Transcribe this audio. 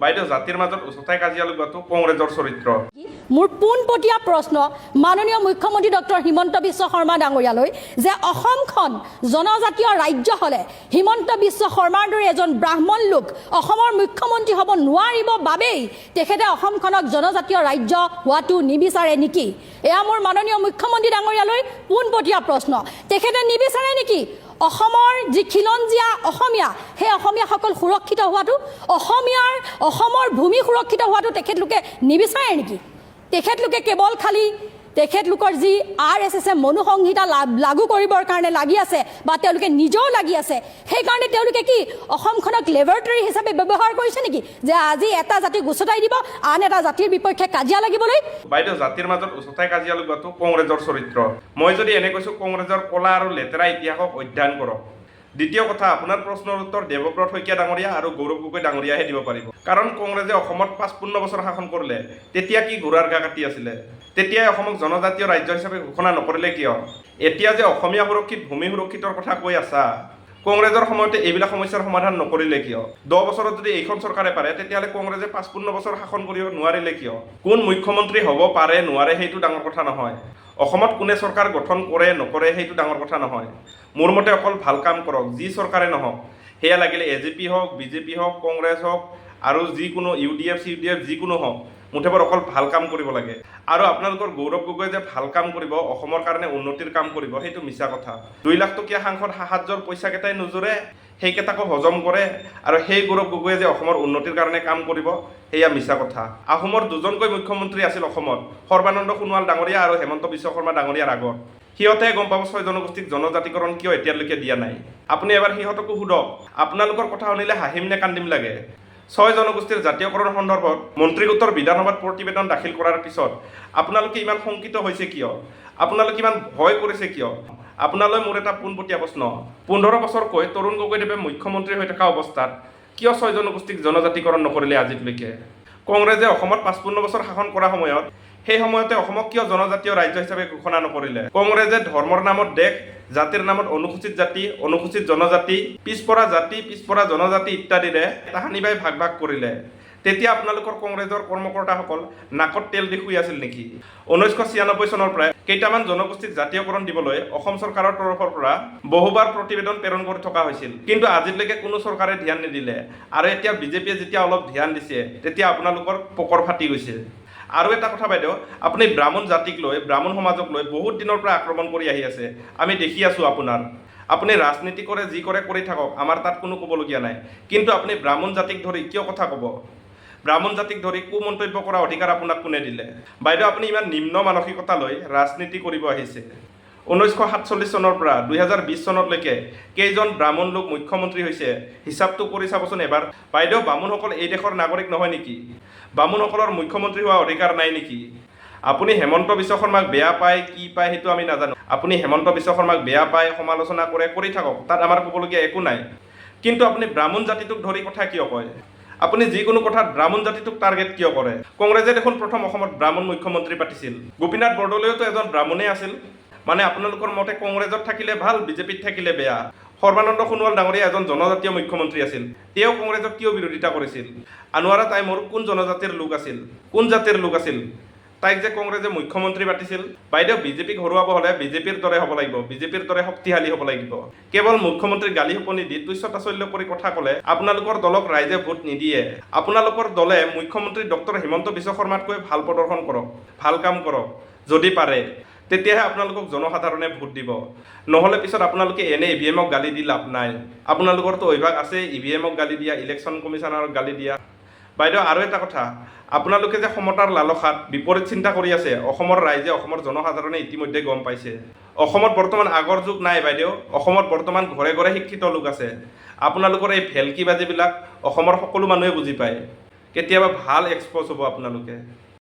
বাইদেউ জাতিৰ মাজত উচতাই কাজিয়া লগোৱাটো কংগ্ৰেছৰ চৰিত্ৰ। মোৰ পোনপটীয়া প্ৰশ্ন মাননীয় মুখ্যমন্ত্ৰী ডক্টৰ হিমন্ত বিশ্ব শৰ্মা ডাঙৰীয়ালৈ যে অসমখন জনজাতীয় ৰাজ্য হ'লে হিমন্ত বিশ্ব শৰ্মাৰ দৰে এজন ব্ৰাহ্মণ লোক অসমৰ মুখ্যমন্ত্ৰী হ'ব নোৱাৰিব বাবেই তেখেতে অসমখনক জনজাতীয় ৰাজ্য হোৱাটো নিবিচাৰে নেকি? এয়া মোৰ মাননীয় মুখ্যমন্ত্ৰী ডাঙৰীয়ালৈ পোনপটীয়া প্ৰশ্ন। তেখেতে নিবিচাৰে নেকি অসমৰ যি খিলঞ্জীয়া অসমীয়া সেই অসমীয়াসকল সুৰক্ষিত হোৱাটো, অসমৰ ভূমি সুৰক্ষিত হোৱাটো তেখেতলোকে নিবিচাৰে নেকি? তেখেতলোকে কেৱল খালি তেখেতলোকৰ যি RSS মনুসংহিতা লাগু কৰিবৰ কাৰণে লাগি আছে বা তেওঁলোকে নিজেও লাগি আছে, সেইকাৰণে তেওঁলোকে কি অসমখনক লেবৰেটৰী হিচাপে ব্যৱহাৰ কৰিছে নেকি যে আজি এটা জাতি গুচতাই দিব আন এটা জাতিৰ বিপক্ষে কাজিয়া লাগিবলৈ? বাইদেউ জাতিৰ মাজত উচতাই কাজিয়া লগোৱাটো কংগ্ৰেছৰ চৰিত্ৰ। মই যদি এনে কৈছোঁ কংগ্ৰেছৰ কলা আৰু লেতেৰা ইতিহাসক অধ্যয়ন কৰক। দ্বিতীয় কথা, আপোনাৰ প্ৰশ্নৰ উত্তৰ দেৱব্ৰত শইকীয়া ডাঙৰীয়া আৰু গৌৰৱ গগৈ ডাঙৰীয়াহে দিব পাৰিব। কাৰণ কংগ্ৰেছে অসমত ৫৫ বছৰ শাসন কৰিলে, তেতিয়া কি ঘোঁৰাৰ গা কাটি আছিলে? তেতিয়াই অসমক জনজাতীয় ৰাজ্য হিচাপে ঘোষণা নকৰিলে কিয়? এতিয়া যে অসমীয়া সুৰক্ষিত ভূমি সুৰক্ষিতৰ কথা কৈ আছা, কংগ্ৰেছৰ সময়তে এইবিলাক সমস্যাৰ সমাধান নকৰিলে কিয়? 10 বছৰত যদি এইখন চৰকাৰে পাৰে তেতিয়াহ'লে কংগ্ৰেছে ৫৫ বছৰ শাসন কৰিব নোৱাৰিলে কিয়? কোন মুখ্যমন্ত্ৰী হ'ব পাৰে নোৱাৰে সেইটো ডাঙৰ কথা নহয়। অসমত কোনে চৰকাৰ গঠন কৰে নকৰে সেইটো ডাঙৰ কথা নহয়। মোৰ মতে অকল ভাল কাম কৰক, যি চৰকাৰে নহওক, সেয়া লাগিলে AJP হওক, BJP হওক, কংগ্ৰেছ হওক আৰু যিকোনো UDF CUDF যিকোনো হওক, মুঠেবৰ অকল ভাল কাম কৰিব লাগে। আৰু আপোনালোকৰ গৌৰৱ গগৈ যে ভাল কাম কৰিব, অসমৰ কাৰণে উন্নতিৰ কাম কৰিব, সেইটো মিছা কথা। 2 লাখ টকীয়া সাংসদ সাহায্যৰ পইচাকেইটাই নোজোৰে, সেইকেইটাকো হজম কৰে, আৰু সেই গৌৰৱ গগৈয়ে যে অসমৰ উন্নতিৰ কাৰণে কাম কৰিব সেয়া মিছা কথা। আহোমৰ দুজনকৈ মুখ্যমন্ত্ৰী আছিল অসমত, সৰ্বানন্দ সোণোৱাল ডাঙৰীয়া আৰু হেমন্ত বিশ্ব শৰ্মা ডাঙৰীয়াৰ আগত। সিহঁতে গম পাব 6 জনগোষ্ঠীক জনজাতিকৰণ কিয় এতিয়ালৈকে দিয়া নাই। আপুনি এবাৰ সিহঁতকো সোধক, আপোনালোকৰ কথা শুনিলে হাঁহিম নে কান্দিম লাগে। 6 জনগোষ্ঠীৰ জাতীয়কৰণ সন্দৰ্ভত মন্ত্ৰী গোটৰ বিধানসভাত প্ৰতিবেদন দাখিল কৰাৰ পিছত আপোনালোকে ইমান শংকিত হৈছে কিয়? আপোনালোকে ইমান ভয় কৰিছে কিয়? আপোনালৈ মোৰ এটা পোনপটীয়া প্ৰশ্ন, 15 বছৰকৈ তৰুণ গগৈদেৱে মুখ্যমন্ত্ৰী হৈ থকা অৱস্থাত কিয় 6 জনগোষ্ঠীক জনজাতিকৰণ নকৰিলে আজিলৈকে? কংগ্ৰেছে অসমত 55 বছৰ শাসন কৰা সময়ত সেই সময়তে অসমক কিয় জনজাতীয় ৰাজ্য হিচাপে ঘোষণা নকৰিলে? কংগ্ৰেছে ধৰ্মৰ নামত দেশ, জাতিৰ নামত অনুসূচিত জাতি, অনুসূচিত জনজাতি, পিছপৰা জাতি, পিছপৰা জনজাতি ইত্যাদিৰে তাহানিবাই ভাগ ভাগ কৰিলে। তেতিয়া আপোনালোকৰ কংগ্ৰেছৰ কৰ্মকৰ্তাসকল নাকত তেল দি শুই আছিল নেকি? 1996 চনৰ পৰাই কেইটামান জনগোষ্ঠীক জাতীয়কৰণ দিবলৈ অসম চৰকাৰৰ তৰফৰ পৰা বহুবাৰ প্ৰতিবেদন প্ৰেৰণ কৰি থকা হৈছিল, কিন্তু আজিলৈকে কোনো চৰকাৰে ধ্যান নিদিলে। আৰু এতিয়া বিজেপিয়ে যেতিয়া অলপ ধ্যান দিছে তেতিয়া আপোনালোকৰ পকৰ ফাটি গৈছে। আৰু এটা কথা বাইদেউ, আপুনি ব্ৰাহ্মণ জাতিক লৈ, ব্ৰাহ্মণ সমাজক লৈ বহুত দিনৰ পৰা আক্ৰমণ কৰি আহি আছে, আমি দেখি আছোঁ আপোনাৰ। আপুনি ৰাজনীতি কৰে, যি কৰে কৰি থাকক, আমাৰ তাত কোনো ক'বলগীয়া নাই, কিন্তু আপুনি ব্ৰাহ্মণ জাতিক ধৰি কিয় কথা ক'ব? ব্ৰাহ্মণ জাতিক ধৰি কুমন্তব্য কৰা অধিকাৰ আপোনাক কোনে দিলে? বাইদেউ আপুনি ইমান নিম্ন মানসিকতা লৈ ৰাজনীতি কৰিব আহিছে। 1947 চনৰ পৰা 2020 চনলৈকে কেইজন ব্ৰাহ্মণ লোক মুখ্যমন্ত্ৰী হৈছে হিচাপটো কৰি চাবচোন এবাৰ। বাইদেউ বামুণসকল এই দেশৰ নাগৰিক নহয় নেকি? বামুণসকলৰ মুখ্যমন্ত্ৰী হোৱা অধিকাৰ নাই নেকি? আপুনি হেমন্ত বিশ্ব শৰ্মাক বেয়া পায়, কি পায় সেইটো আমি নাজানো। আপুনি হেমন্ত বিশ্ব শৰ্মাক বেয়া পায়, সমালোচনা কৰে, কৰি থাকক, তাত আমাৰ ক'বলগীয়া একো নাই। কিন্তু আপুনি ব্ৰাহ্মণ জাতিটোক ধৰি কথা কিয় কয়? আপুনি যিকোনো কথাত ব্ৰাহ্মণ জাতিটোক টাৰ্গেট কিয় কৰে? কংগ্ৰেছে দেখোন প্ৰথম অসমত ব্ৰাহ্মণ মুখ্যমন্ত্ৰী পাতিছিল। গোপীনাথ বৰদলৈওতো এজন ব্ৰাহ্মণেই আছিল। মানে আপোনালোকৰ মতে কংগ্ৰেছত থাকিলে ভাল, বিজেপিত থাকিলে বেয়া। সৰ্বানন্দ সোণোৱাল ডাঙৰীয়া এজন জনজাতীয় মুখ্যমন্ত্ৰী আছিল, তেওঁ কংগ্ৰেছক কিয় বিৰোধিতা কৰিছিল? আনোৱাৰা টাইমৰ কোন জনজাতিৰ লোক আছিল, কোন জাতিৰ লোক আছিল? তাইক যে কংগ্ৰেছে মুখ্যমন্ত্ৰী পাতিছিল। বাইদেউ বিজেপিক হৰুৱাব হ'লে বিজেপিৰ দৰে হ'ব লাগিব, বিজেপিৰ দৰে শক্তিশালী হ'ব লাগিব। কেৱল মুখ্যমন্ত্ৰীৰ গালি শপনি দি তুচ্ছ তাচ্ছল্য কৰি কথা ক'লে আপোনালোকৰ দলক ৰাইজে ভোট নিদিয়ে। আপোনালোকৰ দলে মুখ্যমন্ত্ৰী ডক্টৰ হিমন্ত বিশ্ব শৰ্মাতকৈ ভাল প্ৰদৰ্শন কৰক, ভাল কাম কৰক, যদি পাৰে তেতিয়াহে আপোনালোকক জনসাধাৰণে ভোট দিব। নহ'লে পিছত আপোনালোকে এনে EVM-ক গালি দি লাভ নাই। আপোনালোকৰতো অভ্যাস আছে EVM-ক গালি দিয়া, ইলেকশ্যন কমিশ্যনাৰক গালি দিয়া। বাইদেউ আৰু এটা কথা, আপোনালোকে যে সমতাৰ লালসাত বিপৰীত চিন্তা কৰি আছে, অসমৰ ৰাইজে, অসমৰ জনসাধাৰণে ইতিমধ্যে গম পাইছে। অসমত বৰ্তমান আগৰ যুগ নাই বাইদেউ, অসমত বৰ্তমান ঘৰে ঘৰে শিক্ষিত লোক আছে। আপোনালোকৰ এই ভেলকিবাজিবিলাক অসমৰ সকলো মানুহে বুজি পায়। কেতিয়াবা ভাল এক্সপ'জ হ'ব আপোনালোকে।